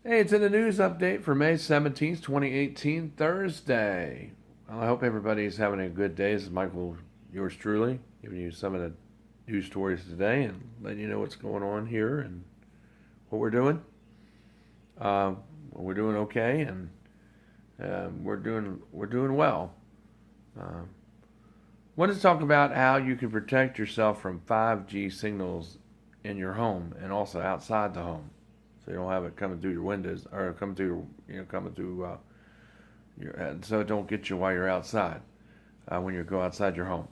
Hey, it's in the news update for May 17th, 2018, Thursday. Well, I hope everybody's having a good day. This is Michael, yours truly, giving you some of the news stories today and letting you know what's going on here and what we're doing. Uh, we're doing okay, and we're doing well. Uh, want to talk about how you can protect yourself from 5G signals in your home and also outside the home, so you don't have it coming through your windows or coming through, coming through so it don't get you while you're outside, when you go outside your home.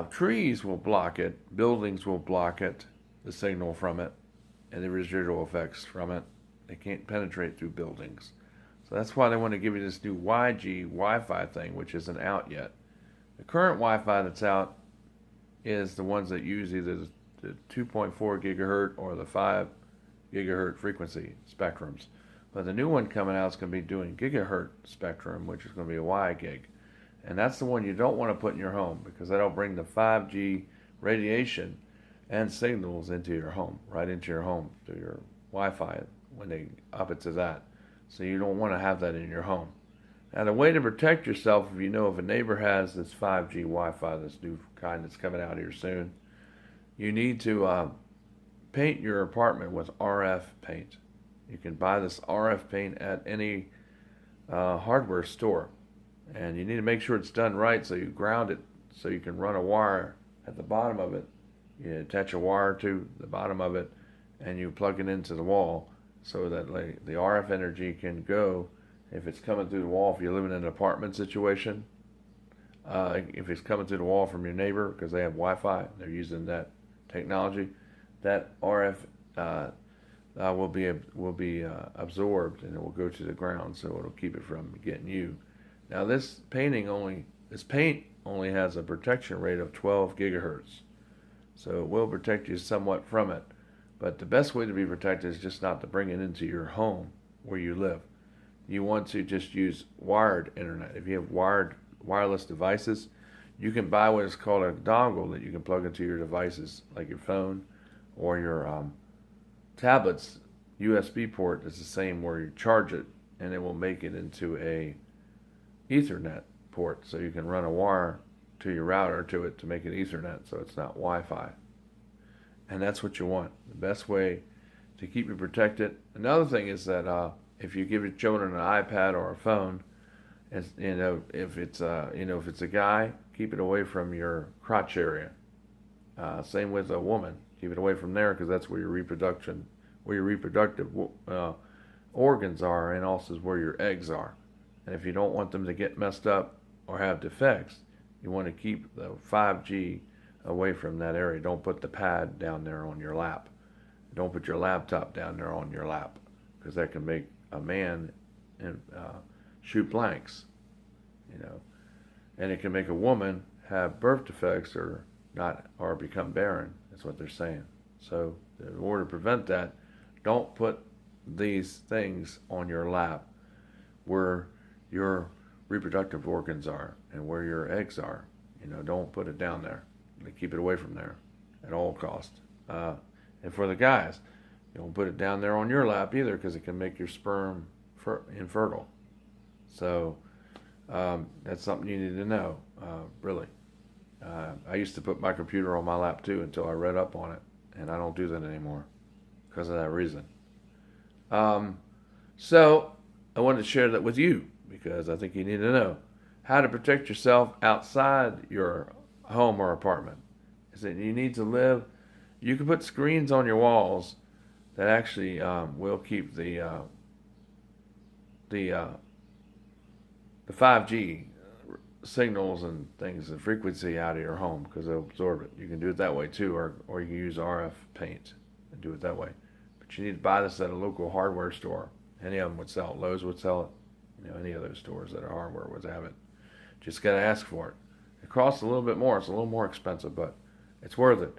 Trees will block it, buildings will block it, the signal from it, and the residual effects from it. They can't penetrate through buildings. So that's why they want to give you this new YG Wi-Fi thing, which isn't out yet. The current Wi-Fi that's out is the ones that use either the 2.4 gigahertz or the 5 gigahertz frequency spectrums. But the new one coming out is going to be doing gigahertz spectrum, which is going to be a Y gig. And that's the one you don't want to put in your home because that'll bring the 5G radiation and signals into your home, right into your home through your Wi-Fi when they up it to that. So you don't want to have that in your home. Now, the way to protect yourself, if you know if a neighbor has this 5G Wi-Fi, this new kind that's coming out here soon, you need to paint your apartment with RF paint. You can buy this RF paint at any hardware store. And you need to make sure it's done right, so you ground it so you can run a wire at the bottom of it. You attach a wire to the bottom of it and you plug it into the wall so that the RF energy can go if it's coming through the wall. If you're living in an apartment situation, if it's coming through the wall from your neighbor because they have Wi-Fi, they're using that technology, that RF will be absorbed and it will go to the ground, so it'll keep it from getting you. Now this paint only has a protection rate of 12 gigahertz, so it will protect you somewhat from it. But the best way to be protected is just not to bring it into your home where you live. You want to just use wired internet. If you have wireless devices, you can buy what is called a dongle that you can plug into your devices, like your phone or your tablet's USB port is the same where you charge it, and it will make it into a Ethernet port, so you can run a wire to your router to it to make it Ethernet, so it's not Wi-Fi. And that's what you want. The best way to keep you protected. Another thing is that if you give your children an iPad or a phone, and if it's a guy, keep it away from your crotch area. Same with a woman, keep it away from there because that's where your reproductive organs are, and also is where your eggs are. And if you don't want them to get messed up or have defects, you want to keep the 5G away from that area. Don't put the pad down there on your lap. Don't put your laptop down there on your lap, because that can make a man shoot blanks, and it can make a woman have birth defects or become barren. That's what they're saying. So in order to prevent that, don't put these things on your lap where your reproductive organs are and where your eggs are. Don't put it down there. Keep it away from there at all costs. And for the guys, you don't put it down there on your lap either, because it can make your sperm infertile. So that's something you need to know, really. I used to put my computer on my lap too until I read up on it, and I don't do that anymore because of that reason. So I wanted to share that with you because I think you need to know how to protect yourself outside your home or apartment. Is that you need to live. You can put screens on your walls that actually will keep the 5G signals and things, the frequency out of your home, because they'll absorb it. You can do it that way too, or you can use RF paint and do it that way. But you need to buy this at a local hardware store. Any of them would sell it. Lowe's would sell it. Any of those stores that are hardware would have it. Just got to ask for it. It costs a little bit more. It's a little more expensive, but it's worth it.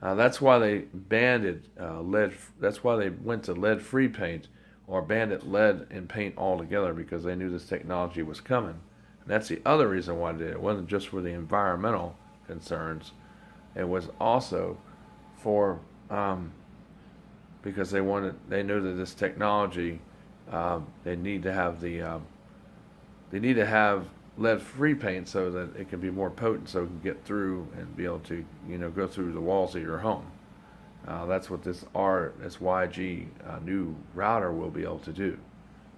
That's why they banned lead. That's why they went to lead-free paint, or banned lead and paint altogether, because they knew this technology was coming. And that's the other reason why they did it. It wasn't just for the environmental concerns. It was also for because they knew that this technology They need to have they need to have lead-free paint so that it can be more potent, so it can get through and be able to, go through the walls of your home. That's what this YG new router will be able to do.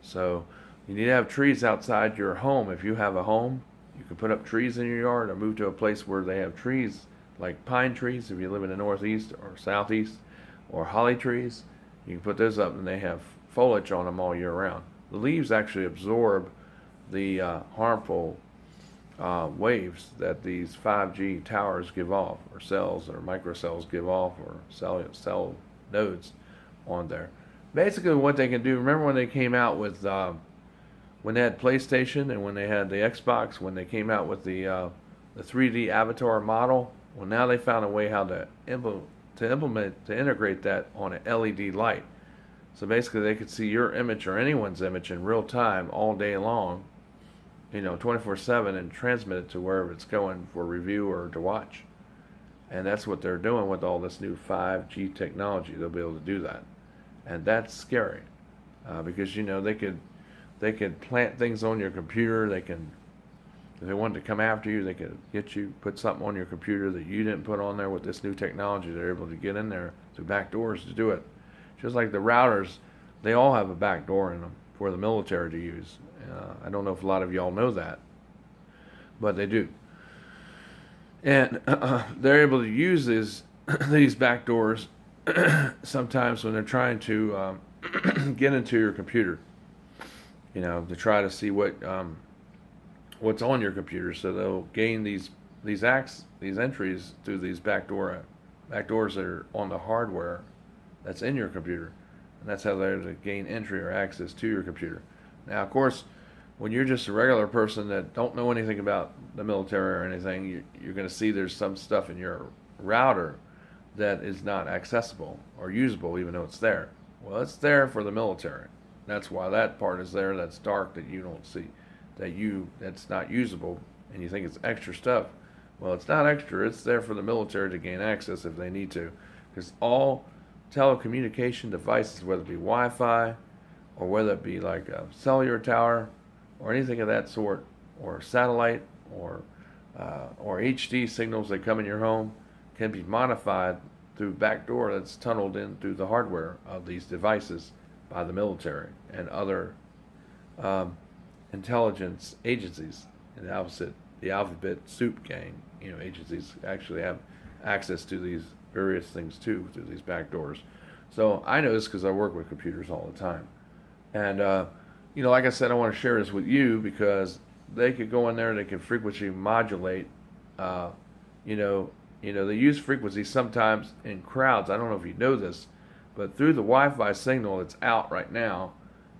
So you need to have trees outside your home. If you have a home, you can put up trees in your yard or move to a place where they have trees, like pine trees if you live in the northeast or southeast, or holly trees. You can put those up and they have foliage on them all year round. The leaves actually absorb the harmful waves that these 5G towers give off, or cells or microcells give off, or cell nodes on there. Basically, what they can do, remember when they came out with, when they had PlayStation and when they had the Xbox, when they came out with the 3D avatar model? Well, now they found a way how to integrate that on an LED light. So basically, they could see your image or anyone's image in real time all day long, 24/7, and transmit it to wherever it's going for review or to watch. And that's what they're doing with all this new 5G technology. They'll be able to do that, and that's scary because they could plant things on your computer. They can, if they wanted to come after you, they could get you, put something on your computer that you didn't put on there. With this new technology, they're able to get in there through back doors to do it. Just like the routers, they all have a back door in them for the military to use. I don't know if a lot of y'all know that, but they do. And they're able to use these back doors sometimes when they're trying to get into your computer, to try to see what's on your computer. So they'll gain these entries through these back doors that are on the hardware that's in your computer, and that's how they're to gain entry or access to your computer. Now, of course, when you're just a regular person that don't know anything about the military or anything, you're going to see there's some stuff in your router that is not accessible or usable, even though it's there. Well, it's there for the military. That's why that part is there. That's dark, that you don't see, that's not usable, and you think it's extra stuff. Well, it's not extra. It's there for the military to gain access if they need to, because all telecommunication devices, whether it be Wi-Fi or whether it be like a cellular tower or anything of that sort, or satellite, or HD signals that come in your home, can be modified through back door that's tunneled in through the hardware of these devices by the military and other intelligence agencies. And the alphabet soup gang, agencies actually have access to these various things too through these back doors. So I know this because I work with computers all the time. And like I said, I want to share this with you because they could go in there and they can frequency modulate. They use frequencies sometimes in crowds. I don't know if you know this, but through the Wi-Fi signal that's out right now,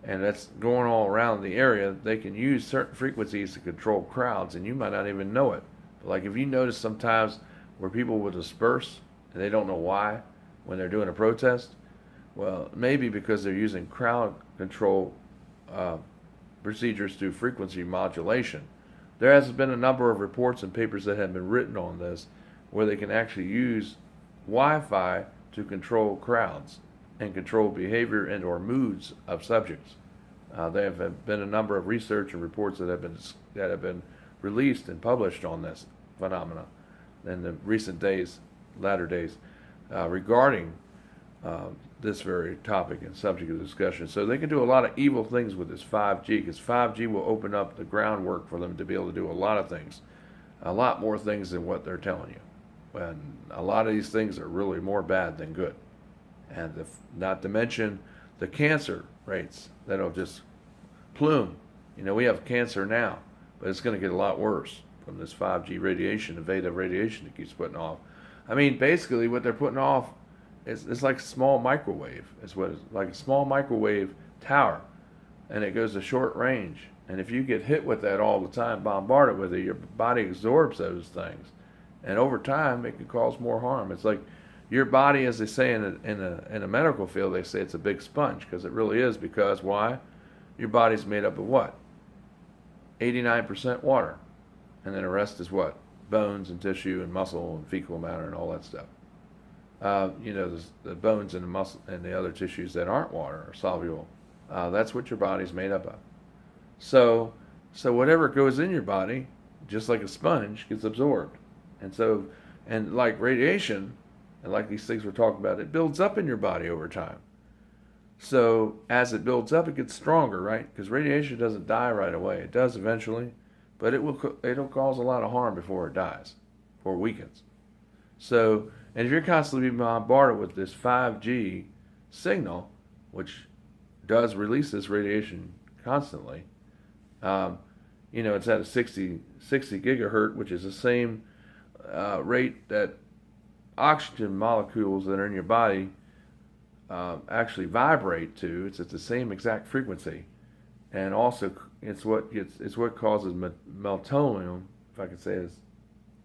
and that's going all around the area, they can use certain frequencies to control crowds, and you might not even know it. But like if you notice sometimes where people will disperse and they don't know why when they're doing a protest, well, maybe because they're using crowd control procedures through frequency modulation. There has been a number of reports and papers that have been written on this where they can actually use Wi-Fi to control crowds and control behavior and or moods of subjects. There have been a number of research and reports that have been released and published on this phenomena in the recent days, latter days, regarding this very topic and subject of discussion. So they can do a lot of evil things with this 5G, because 5G will open up the groundwork for them to be able to do a lot of things, a lot more things than what they're telling you. And a lot of these things are really more bad than good. And not to mention the cancer rates that'll just plume. We have cancer now, but it's going to get a lot worse from this 5G radiation, the Veda radiation it keeps putting off. I mean, basically what they're putting off it's like a small microwave. It's like a small microwave tower, and it goes a short range. And if you get hit with that all the time, bombarded with it, your body absorbs those things, and over time it can cause more harm. It's like your body, as they say in a medical field, they say it's a big sponge, because it really is. Because why? Your body's made up of what? 89% water, and then the rest is what? Bones and tissue and muscle and fecal matter and all that stuff. The bones and the muscle and the other tissues that aren't water are soluble That's what your body's made up of. So, so whatever goes in your body, just like a sponge, gets absorbed. And so, and like radiation, and like these things we're talking about, it builds up in your body over time. So as it builds up, it gets stronger, right? Because radiation doesn't die right away. It does eventually, but it'll cause a lot of harm before it dies, before it weakens. So, and if you're constantly being bombarded with this 5G signal, which does release this radiation constantly, um, it's at a 60 gigahertz, which is the same rate that oxygen molecules that are in your body actually vibrate to. It's at the same exact frequency, and also it's what causes melatonin, if I could say it,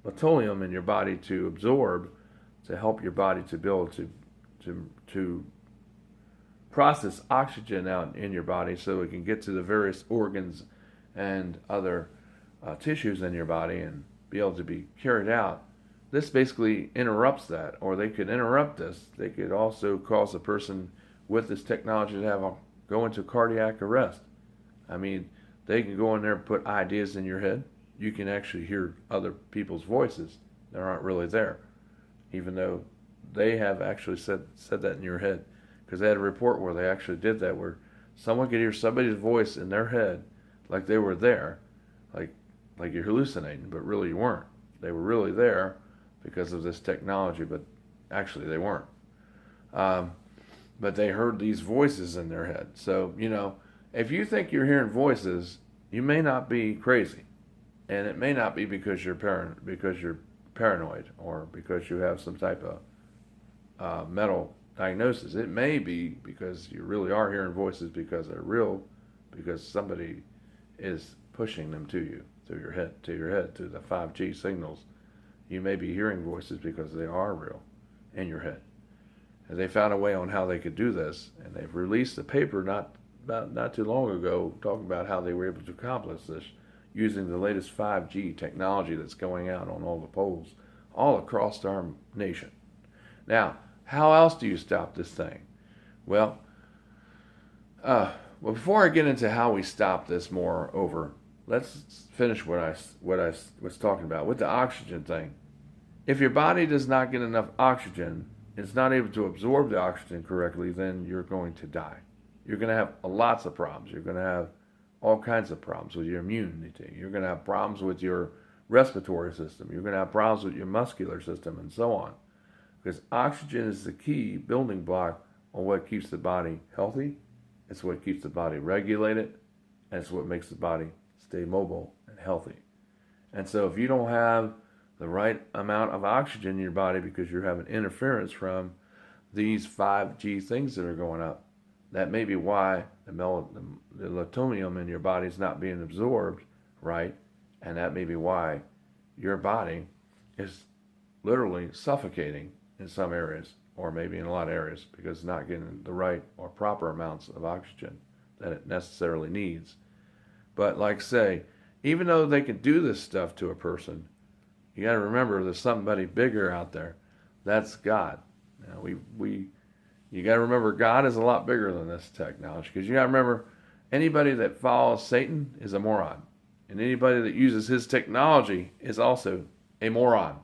melatonin in your body to absorb, to help your body to be able to process oxygen out in your body so it can get to the various organs and other tissues in your body and be able to be carried out. This basically interrupts that, or they could interrupt this. They could also cause a person with this technology to go into cardiac arrest. I mean, they can go in there and put ideas in your head. You can actually hear other people's voices that aren't really there, even though they have actually said that in your head. Because they had a report where they actually did that, where someone could hear somebody's voice in their head like they were there, like you're hallucinating, but really you weren't. They were really there because of this technology, but actually they weren't. But they heard these voices in their head. So, if you think you're hearing voices, you may not be crazy. And it may not be because you're paranoid or because you have some type of mental diagnosis. It may be because you really are hearing voices because they're real, because somebody is pushing them to you, through your head, to the 5G signals. You may be hearing voices because they are real in your head. And they found a way on how they could do this, and they've released a paper not too long ago talking about how they were able to accomplish this using the latest 5G technology that's going out on all the poles all across our nation. Now, how else do you stop this thing? Well, before I get into how we stop this let's finish what I was talking about with the oxygen thing. If your body does not get enough oxygen, it's not able to absorb the oxygen correctly, then you're going to die. You're going to have lots of problems. You're going to have all kinds of problems with your immunity. You're going to have problems with your respiratory system. You're going to have problems with your muscular system and so on. Because oxygen is the key building block on what keeps the body healthy. It's what keeps the body regulated. And it's what makes the body stay mobile and healthy. And so if you don't have the right amount of oxygen in your body because you're having interference from these 5G things that are going up, that may be why the melatonin in your body is not being absorbed right, and that may be why your body is literally suffocating in some areas, or maybe in a lot of areas, because it's not getting the right or proper amounts of oxygen that it necessarily needs. But like I say, even though they can do this stuff to a person, you got to remember there's somebody bigger out there. That's God. Now, you got to remember God is a lot bigger than this technology, because you got to remember anybody that follows Satan is a moron, and anybody that uses his technology is also a moron.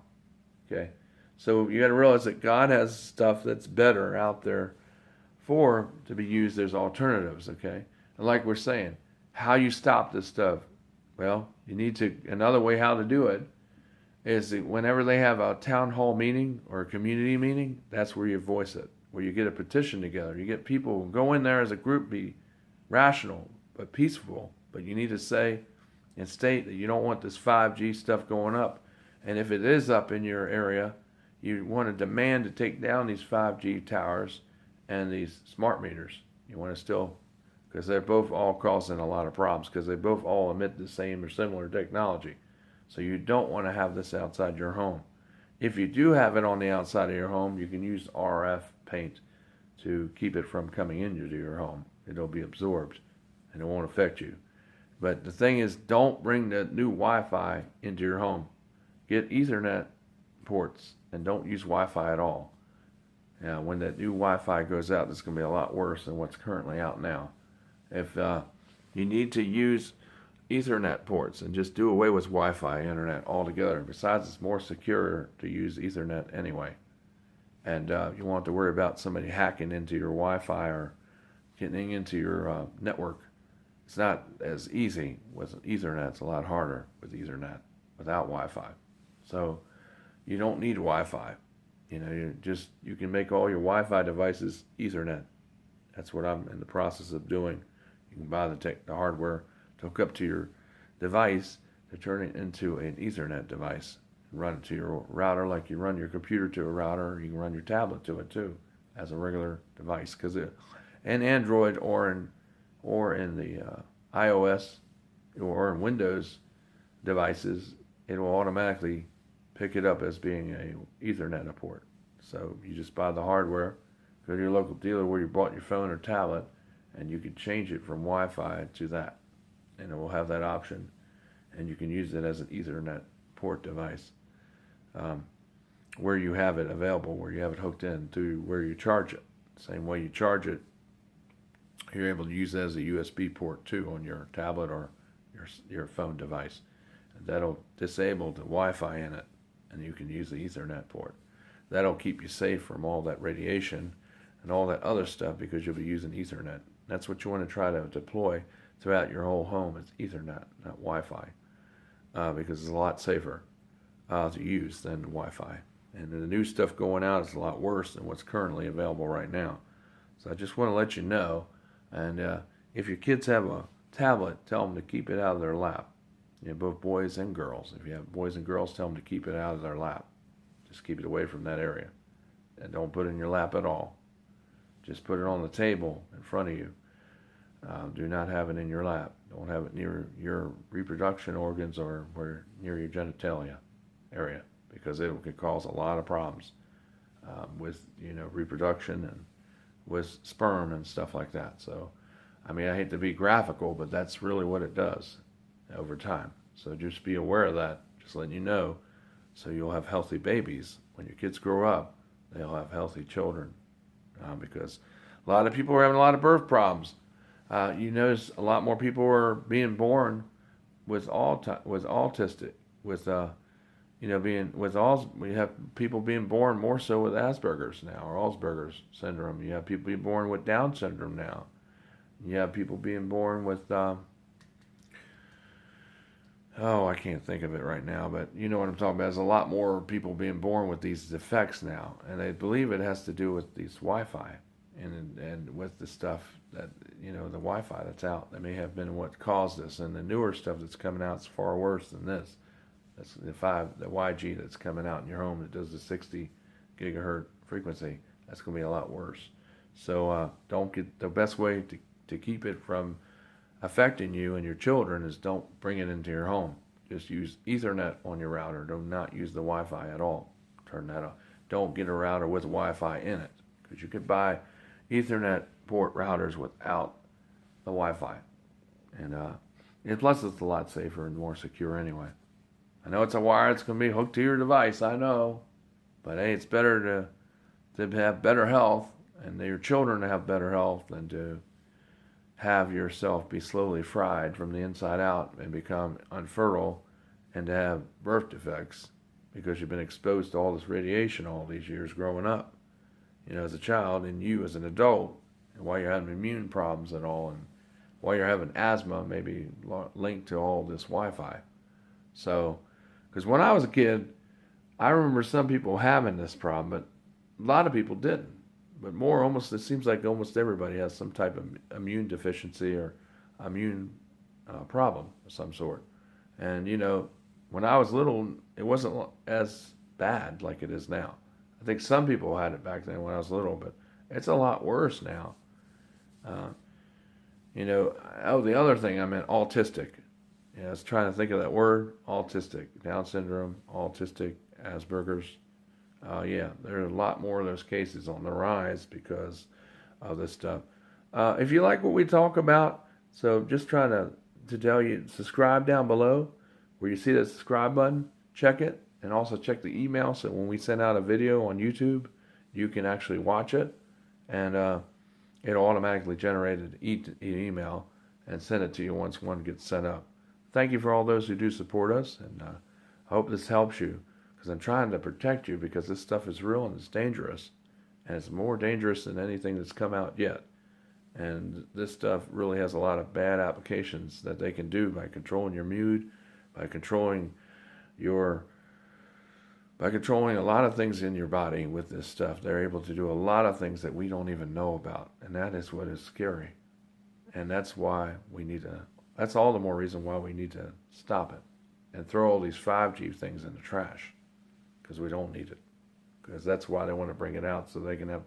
Okay, so you got to realize that God has stuff that's better out there to be used as alternatives. Okay, and like we're saying, how you stop this stuff? Well, you need to. Another way how to do it is that whenever they have a town hall meeting or a community meeting, that's where you voice it, where you get a petition together. You get people who go in there as a group, be rational but peaceful, but you need to say and state that you don't want this 5G stuff going up. And if it is up in your area, you want to demand to take down these 5G towers and these smart meters. You want to still, because they're both all causing a lot of problems, because they both all emit the same or similar technology. So you don't want to have this outside your home. If you do have it on the outside of your home, you can use RF paint to keep it from coming into your home. It'll be absorbed and it won't affect you. But the thing is, don't bring the new Wi-Fi into your home. Get Ethernet ports and don't use Wi-Fi at all. Now, when that new Wi-Fi goes out, it's going to be a lot worse than what's currently out now. If you need to use Ethernet ports and just do away with Wi-Fi internet altogether. Besides, it's more secure to use Ethernet anyway. And you won't have to worry about somebody hacking into your Wi-Fi or getting into your network. It's not as easy with Ethernet. It's a lot harder with Ethernet without Wi-Fi. So you don't need Wi-Fi. You can make all your Wi-Fi devices Ethernet. That's what I'm in the process of doing. You can buy the hardware to hook up to your device to turn it into an Ethernet device and run it to your router like you run your computer to a router. You can run your tablet to it too as a regular device. Because in Android or in the iOS or in Windows devices, it will automatically pick it up as being a Ethernet port. So you just buy the hardware, go to your local dealer where you bought your phone or tablet, and you can change it from Wi-Fi to that. And it will have that option, and you can use it as an Ethernet port device where you have it available, where you have it hooked in to where you charge it. Same way you charge it, you're able to use it as a USB port too on your tablet or your phone device. And that'll disable the Wi-Fi in it, and you can use the Ethernet port. That'll keep you safe from all that radiation and all that other stuff because you'll be using Ethernet. That's what you want to try to deploy throughout your whole home. It's Ethernet, not Wi-Fi, because it's a lot safer to use than Wi-Fi. And the new stuff going out is a lot worse than what's currently available right now. So I just want to let you know. And if your kids have a tablet, tell them to keep it out of their lap. Both boys and girls. If you have boys and girls, tell them to keep it out of their lap. Just keep it away from that area. And don't put it in your lap at all. Just put it on the table in front of you. Do not have it in your lap. Don't have it near your reproduction organs or near your genitalia area, because it could cause a lot of problems with reproduction and with sperm and stuff like that. So, I hate to be graphical, but that's really what it does over time. So just be aware of that. Just letting you know, so you'll have healthy babies when your kids grow up. They'll have healthy children because a lot of people are having a lot of birth problems. You notice a lot more people are being born with autistic, we have people being born more so with Asperger's now, or Alzheimer's syndrome. You have people being born with Down syndrome now. You have people being born with, I can't think of it right now, but you know what I'm talking about. There's a lot more people being born with these defects now, and they believe it has to do with these Wi-Fi and with the stuff that, the Wi-Fi that's out. That may have been what caused this, and the newer stuff that's coming out is far worse than this. That's the 5G that's coming out in your home that does the 60 gigahertz frequency. That's going to be a lot worse. So the best way to keep it from affecting you and your children is don't bring it into your home. Just use Ethernet on your router. Do not use the Wi-Fi at all. Turn that off. Don't get a router with Wi-Fi in it, because you could buy Ethernet port routers without the Wi-Fi. And plus it's a lot safer and more secure anyway. I know it's a wire that's going to be hooked to your device, I know. But hey, it's better to have better health and your children to have better health than to have yourself be slowly fried from the inside out and become unfertile and to have birth defects because you've been exposed to all this radiation all these years growing up, as a child, and you as an adult, and why you're having immune problems and all, and why you're having asthma maybe linked to all this Wi-Fi. So, because when I was a kid, I remember some people having this problem, but a lot of people didn't. But it seems like almost everybody has some type of immune deficiency or immune problem of some sort. And, when I was little, it wasn't as bad like it is now. I think some people had it back then when I was little, but it's a lot worse now. The other thing I meant, autistic. I was trying to think of that word, autistic, Down syndrome, autistic, Asperger's. There are a lot more of those cases on the rise because of this stuff. If you like what we talk about, so just trying to tell you, subscribe down below where you see the subscribe button, check it, and also check the email so when we send out a video on YouTube, you can actually watch it. And it'll automatically generate an email and send it to you once one gets sent up. Thank you for all those who do support us, and I hope this helps you, because I'm trying to protect you, because this stuff is real and it's dangerous, and it's more dangerous than anything that's come out yet. And this stuff really has a lot of bad applications that they can do by controlling your mood, by controlling your by controlling a lot of things in your body. With this stuff, they're able to do a lot of things that we don't even know about, and that is what is scary. And that's why we need to, that's all the more reason why we need to stop it and throw all these 5G things in the trash, because we don't need it. Because that's why they want to bring it out, so they can have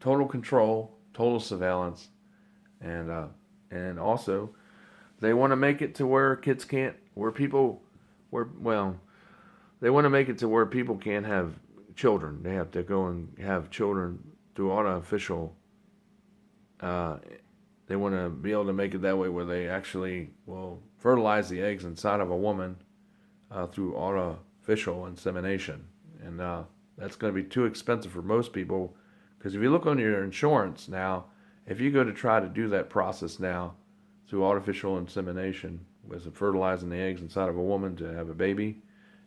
total control, total surveillance, and also they want to make it to where kids can't, where people, where, well, they want to make it to where people can't have children. They have to go and have children through artificial. They want to be able to make it that way, where they actually will fertilize the eggs inside of a woman through artificial insemination. And that's going to be too expensive for most people, because if you look on your insurance now, if you go to try to do that process now through artificial insemination, with fertilizing the eggs inside of a woman to have a baby,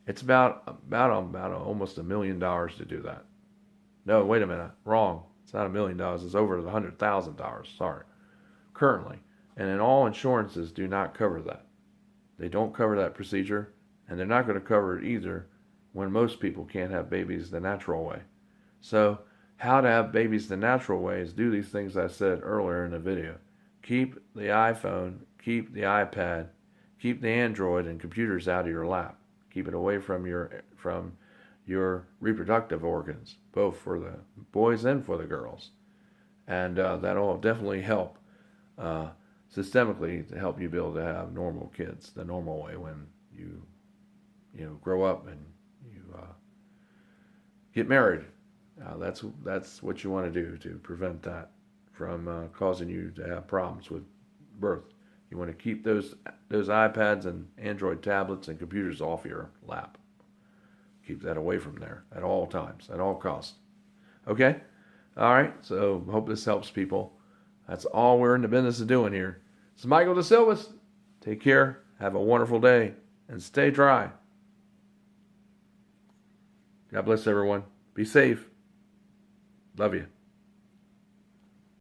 it's about almost $1 million to do that. No, wait a minute, wrong. It's not $1 million. It's over $100,000. Sorry, currently, and then all insurances do not cover that. They don't cover that procedure, and they're not going to cover it either when most people can't have babies the natural way. So, how to have babies the natural way is do these things I said earlier in the video. Keep the iPhone, keep the iPad, keep the Android and computers out of your lap. Keep it away from your reproductive organs, both for the boys and for the girls. And that'll definitely help systemically, to help you be able to have normal kids the normal way when you grow up and you get married. That's what you want to do to prevent that from causing you to have problems with birth. You want to keep those iPads and Android tablets and computers off your lap. Keep that away from there at all times, at all costs. Okay? All right, so hope this helps people. That's all we're in the business of doing here. This is Michael DeSilvas. Take care, have a wonderful day, and stay dry. God bless everyone. Be safe. Love you.